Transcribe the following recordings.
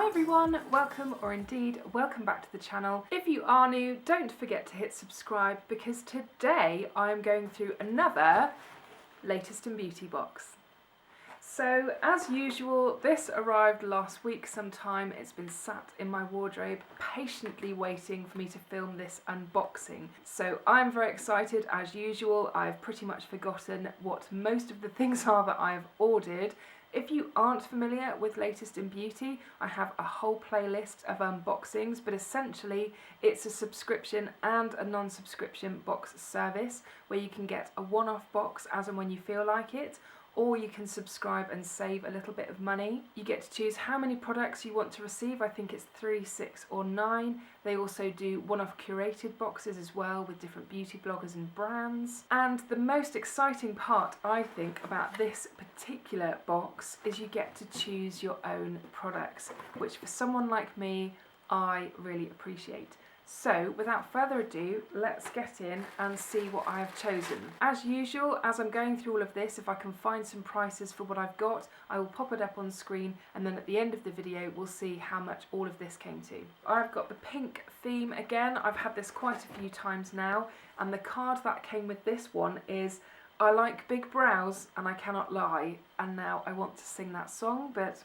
Hi everyone, welcome or indeed welcome back to the channel. If you are new, don't forget to hit subscribe because today I'm going through another latest in beauty box. So as usual, this arrived last week sometime. It's been sat in my wardrobe patiently waiting for me to film this unboxing. So I'm very excited as usual. I've pretty much forgotten what most of the things are that I've ordered. If you aren't familiar with Latest in Beauty, I have a whole playlist of unboxings, but essentially it's a subscription and a non-subscription box service where you can get a one-off box as and when you feel like it, or you can subscribe and save a little bit of money. You get to choose how many products you want to receive. I think it's 3, 6 or 9. They also do one-off curated boxes as well with different beauty bloggers and brands. And the most exciting part, I think, about this particular box is you get to choose your own products, which for someone like me, I really appreciate. So without further ado, let's get in and see what I have chosen. As usual, as I'm going through all of this, if I can find some prices for what I've got, I will pop it up on screen, and then at the end of the video we'll see how much all of this came to. I've got the pink theme again. I've had this quite a few times now, and the card that came with this one is I like big brows and I cannot lie, and now I want to sing that song, but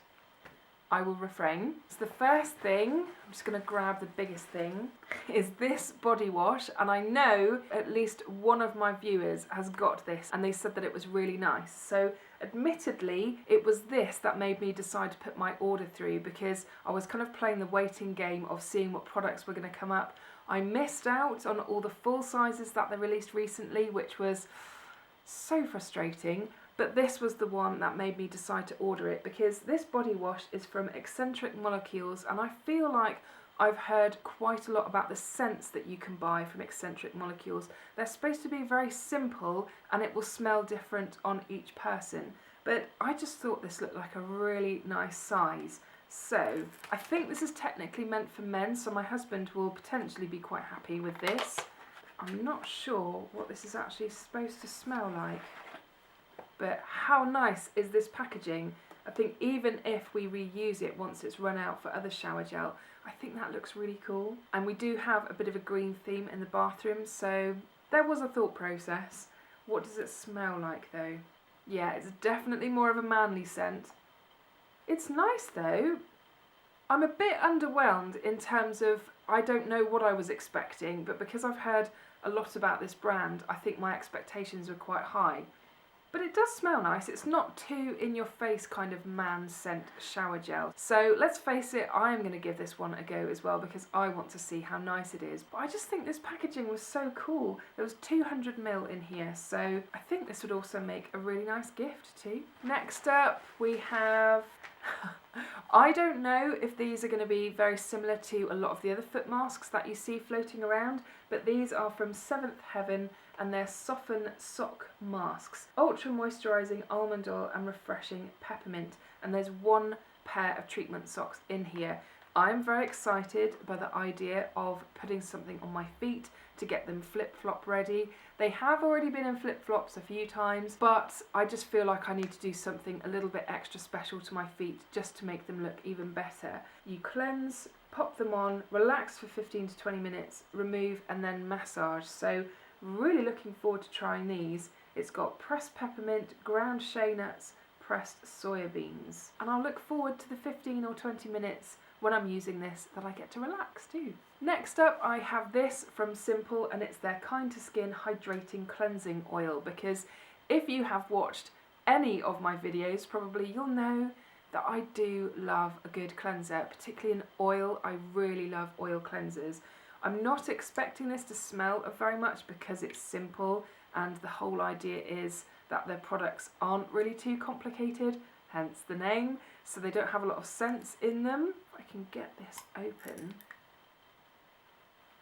I will refrain. So the first thing, I'm just going to grab the biggest thing, is this body wash, and I know at least one of my viewers has got this and they said that it was really nice. So admittedly it was this that made me decide to put my order through, because I was kind of playing the waiting game of seeing what products were going to come up. I missed out on all the full sizes that they released recently, which was so frustrating. But this was the one that made me decide to order it, because this body wash is from Escentric molecules, and I feel like I've heard quite a lot about the scents that you can buy from Escentric molecules. They're supposed to be very simple and it will smell different on each person, but I just thought this looked like a really nice size. So I think this is technically meant for men, so my husband will potentially be quite happy with this. I'm not sure what this is actually supposed to smell like. But how nice is this packaging? I think even if we reuse it once it's run out for other shower gel, I think that looks really cool. And we do have a bit of a green theme in the bathroom, so there was a thought process. What does it smell like though? Yeah, it's definitely more of a manly scent. It's nice though. I'm a bit underwhelmed in terms of, I don't know what I was expecting, but because I've heard a lot about this brand, I think my expectations were quite high. But it does smell nice. It's not too in-your-face kind of man scent shower gel. So let's face it, I am going to give this one a go as well, because I want to see how nice it is. But I just think this packaging was so cool. There was 200ml in here, so I think this would also make a really nice gift too. Next up we have... I don't know if these are going to be very similar to a lot of the other foot masks that you see floating around, but these are from Seventh Heaven, and they're Soften Sock Masks. Ultra moisturising almond oil and refreshing peppermint, and there's one pair of treatment socks in here. I'm very excited by the idea of putting something on my feet to get them flip-flop ready. They have already been in flip-flops a few times, but I just feel like I need to do something a little bit extra special to my feet just to make them look even better. You cleanse, pop them on, relax for 15 to 20 minutes, remove and then massage. So really looking forward to trying these. It's got pressed peppermint, ground shea nuts, pressed soya beans. And I'll look forward to the 15 or 20 minutes when I'm using this that I get to relax too. Next up I have this from Simple, and it's their Kind to Skin Hydrating Cleansing Oil, because if you have watched any of my videos, probably you'll know that I do love a good cleanser, particularly in oil. I really love oil cleansers. I'm not expecting this to smell of very much because it's simple, and the whole idea is that their products aren't really too complicated, hence the name, so they don't have a lot of scents in them. If I can get this open.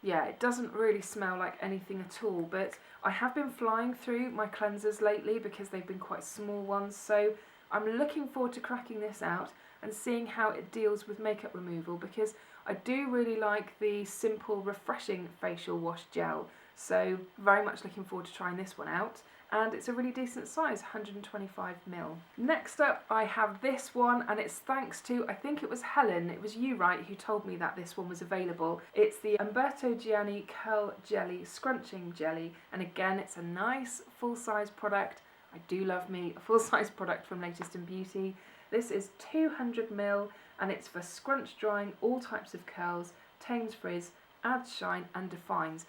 Yeah, it doesn't really smell like anything at all, but I have been flying through my cleansers lately because they've been quite small ones, so I'm looking forward to cracking this out and seeing how it deals with makeup removal, because I do really like the Simple refreshing facial wash gel, so very much looking forward to trying this one out. and it's a really decent size, 125ml. Next up I have this one, and it's thanks to, I think it was Helen, it was you, right, who told me that this one was available. It's the Umberto Giannini Curl Jelly Scrunching Jelly, and again it's a nice full-size product. I do love me a full-size product from Latest in Beauty. This is 200ml, and it's for scrunch drying all types of curls, tames frizz, adds shine and defines.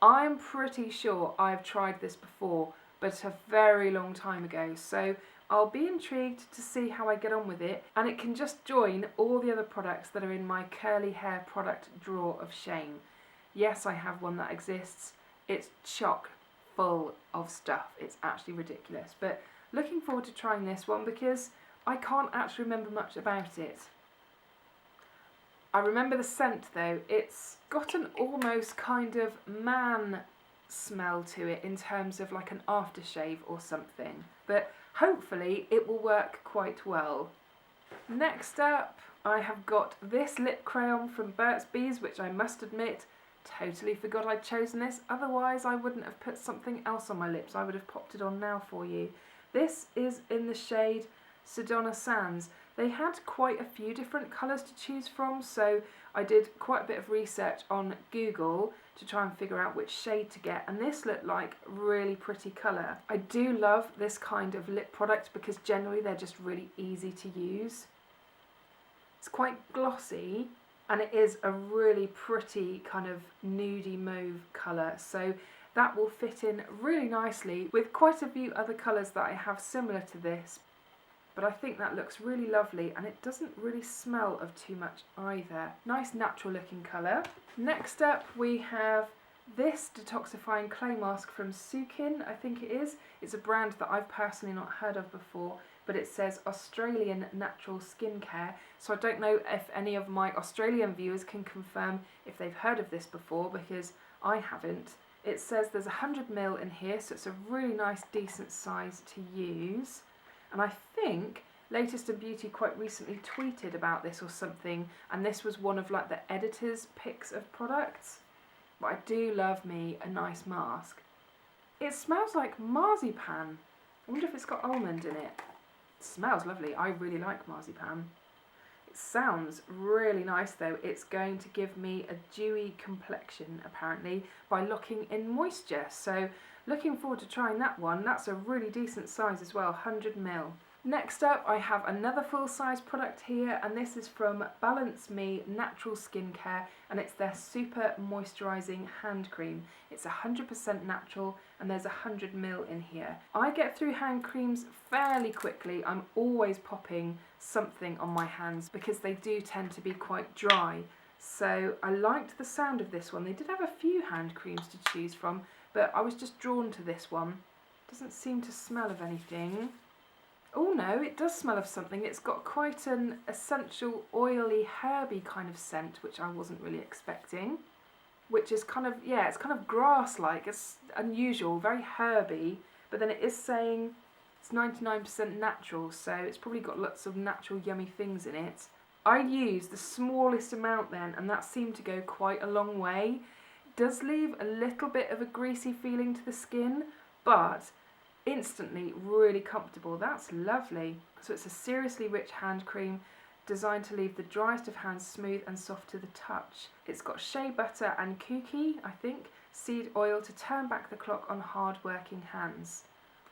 I'm pretty sure I've tried this before, but a very long time ago, so I'll be intrigued to see how I get on with it, and it can just join all the other products that are in my curly hair product drawer of shame. Yes, I have one that exists. It's chock full of stuff. It's actually ridiculous, but looking forward to trying this one because I can't actually remember much about it. I remember the scent though. It's got an almost kind of man smell to it in terms of like an aftershave or something, but hopefully it will work quite well. Next up I have got this lip crayon from Burt's Bees, which I must admit totally forgot I'd chosen this, otherwise I wouldn't have put something else on my lips. I would have popped it on now for you. This is in the shade Sedona Sands. They had quite a few different colours to choose from, so I did quite a bit of research on Google to try and figure out which shade to get, and this looked like a really pretty colour. I do love this kind of lip product because generally they're just really easy to use. It's quite glossy, and it is a really pretty kind of nudie mauve colour, so that will fit in really nicely with quite a few other colours that I have similar to this. But I think that looks really lovely, and it doesn't really smell of too much either. Nice natural looking colour. Next up we have this detoxifying clay mask from Sukin, I think it is. It's a brand that I've personally not heard of before, but it says Australian natural skincare, so I don't know if any of my Australian viewers can confirm if they've heard of this before, because I haven't. It says there's 100ml in here, so it's a really nice decent size to use. And I think Latest in Beauty quite recently tweeted about this or something, and this was one of like the editor's picks of products. But I do love me a nice mask. It smells like marzipan. I wonder if it's got almond in it. It smells lovely. I really like marzipan. It sounds really nice though. It's going to give me a dewy complexion apparently by locking in moisture. So looking forward to trying that one. That's a really decent size as well, 100ml. Next up I have another full size product here, and this is from Balanceme Natural Skincare, and it's their Super Moisturising Hand Cream. It's 100% natural, and there's 100ml in here. I get through hand creams fairly quickly. I'm always popping something on my hands because they do tend to be quite dry. So I liked the sound of this one. They did have a few hand creams to choose from, but I was just drawn to this one. Doesn't seem to smell of anything. Oh no, it does smell of something. It's got quite an essential, oily, herby kind of scent, which I wasn't really expecting. Which is kind of, yeah, it's kind of grass-like. It's unusual, very herby, but then it is saying it's 99% natural, so it's probably got lots of natural yummy things in it. I used the smallest amount then, and that seemed to go quite a long way. It does leave a little bit of a greasy feeling to the skin, but instantly really comfortable. That's lovely. So it's a seriously rich hand cream designed to leave the driest of hands smooth and soft to the touch. It's got shea butter and kooky, I think, seed oil to turn back the clock on hard working hands.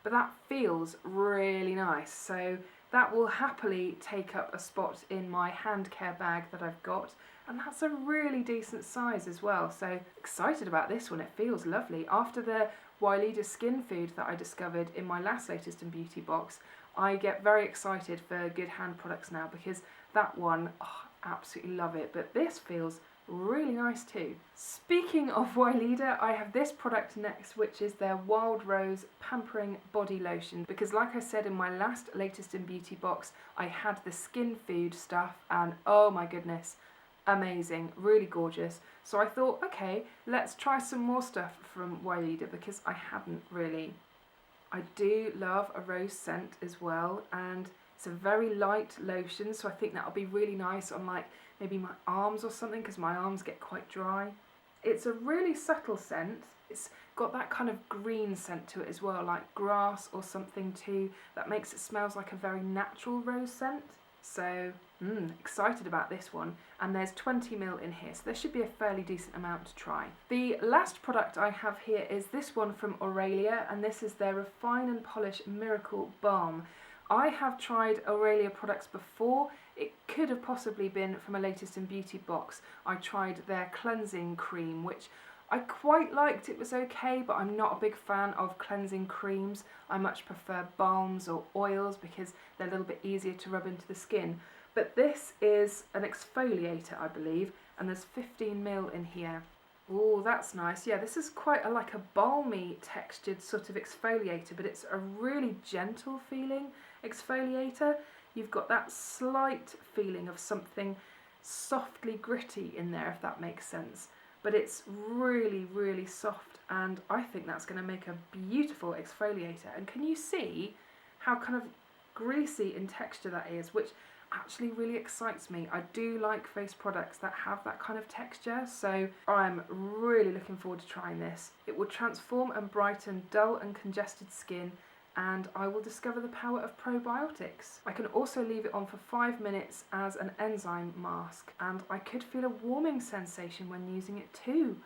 But that feels really nice, so that will happily take up a spot in my hand care bag that I've got, and that's a really decent size as well, so excited about this one. It feels lovely. After the Weleda skin food that I discovered in my last Latest in Beauty box, I get very excited for good hand products now because that one, oh, absolutely love it, but this feels really nice too. Speaking of Weleda, I have this product next, which is their Wild Rose Pampering Body Lotion, because like I said in my last Latest in Beauty box, I had the skin food stuff, and oh my goodness, amazing, really gorgeous. So I thought, okay, let's try some more stuff from Weleda because I hadn't really. I do love a rose scent as well, and it's a very light lotion, so I think that'll be really nice on like maybe my arms or something because my arms get quite dry. It's a really subtle scent, It's got that kind of green scent to it as well, like grass or something too, that makes it smells like a very natural rose scent. So, excited about this one. And there's 20ml in here, so there should be a fairly decent amount to try. The last product I have here is this one from Aurelia, and this is their Refine and Polish Miracle Balm. I have tried Aurelia products before. It could have possibly been from a Latest in Beauty box. I tried their cleansing cream, which I quite liked. It was okay, but I'm not a big fan of cleansing creams. I much prefer balms or oils because they're a little bit easier to rub into the skin. But this is an exfoliator, I believe, and there's 15ml in here. Oh, that's nice. Yeah, this is quite like a balmy textured sort of exfoliator, but it's a really gentle feeling exfoliator. You've got that slight feeling of something softly gritty in there, if that makes sense. But it's really, really soft, and I think that's going to make a beautiful exfoliator. And can you see how kind of greasy in texture that is, which actually really excites me. I do like face products that have that kind of texture, so I'm really looking forward to trying this. It will transform and brighten dull and congested skin, and I will discover the power of probiotics. I can also leave it on for 5 minutes as an enzyme mask, and I could feel a warming sensation when using it too.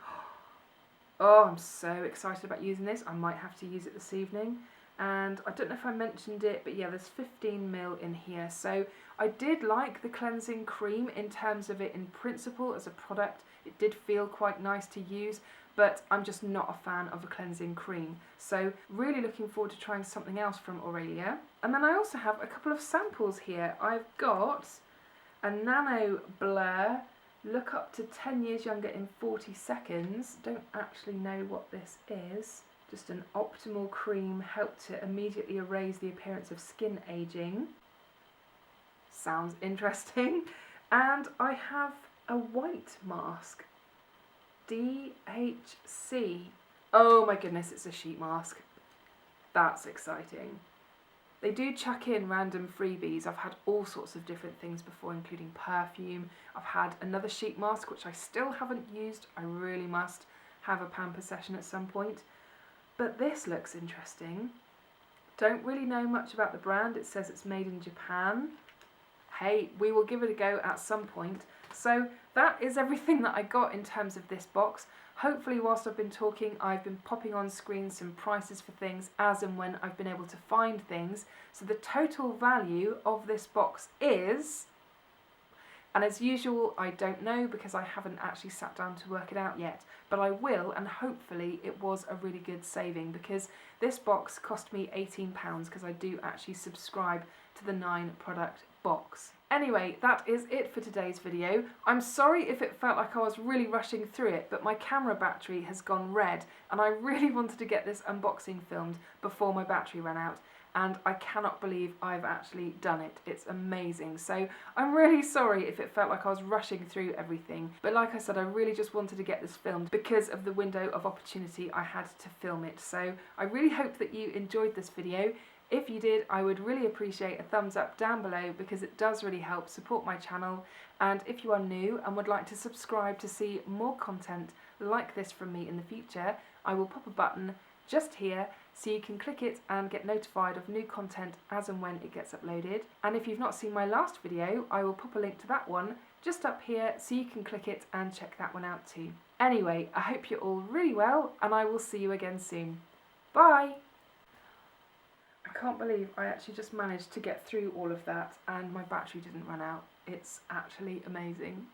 Oh, I'm so excited about using this. I might have to use it this evening. And I don't know if I mentioned it, but yeah, there's 15ml in here. So I did like the cleansing cream in terms of it in principle as a product. It did feel quite nice to use, but I'm just not a fan of a cleansing cream. So really looking forward to trying something else from Aurelia. And then I also have a couple of samples here. I've got a Nanoblur Look Up to 10 Years Younger in 40 Seconds. Don't actually know what this is. Just an optimal cream, helped to immediately erase the appearance of skin aging. Sounds interesting. And I have a white mask. DHC. Oh my goodness, it's a sheet mask. That's exciting. They do chuck in random freebies. I've had all sorts of different things before, including perfume. I've had another sheet mask, which I still haven't used. I really must have a pamper session at some point. But this looks interesting. Don't really know much about the brand. It says it's made in Japan. Hey, we will give it a go at some point. So that is everything that I got in terms of this box. Hopefully whilst I've been talking, I've been popping on screen some prices for things as and when I've been able to find things. So the total value of this box is, and as usual, I don't know because I haven't actually sat down to work it out yet, but I will, and hopefully it was a really good saving because this box cost me £18 because I do actually subscribe to the 9 product box. Anyway, that is it for today's video. I'm sorry if it felt like I was really rushing through it, but my camera battery has gone red and I really wanted to get this unboxing filmed before my battery ran out. And I cannot believe I've actually done it. It's amazing. So I'm really sorry if it felt like I was rushing through everything. But like I said, I really just wanted to get this filmed because of the window of opportunity I had to film it. So I really hope that you enjoyed this video. If you did, I would really appreciate a thumbs up down below because it does really help support my channel. And if you are new and would like to subscribe to see more content like this from me in the future, I will pop a button just here so you can click it and get notified of new content as and when it gets uploaded. And if you've not seen my last video, I will pop a link to that one just up here so you can click it and check that one out too. Anyway, I hope you're all really well and I will see you again soon. Bye! I can't believe I actually just managed to get through all of that and my battery didn't run out. It's actually amazing.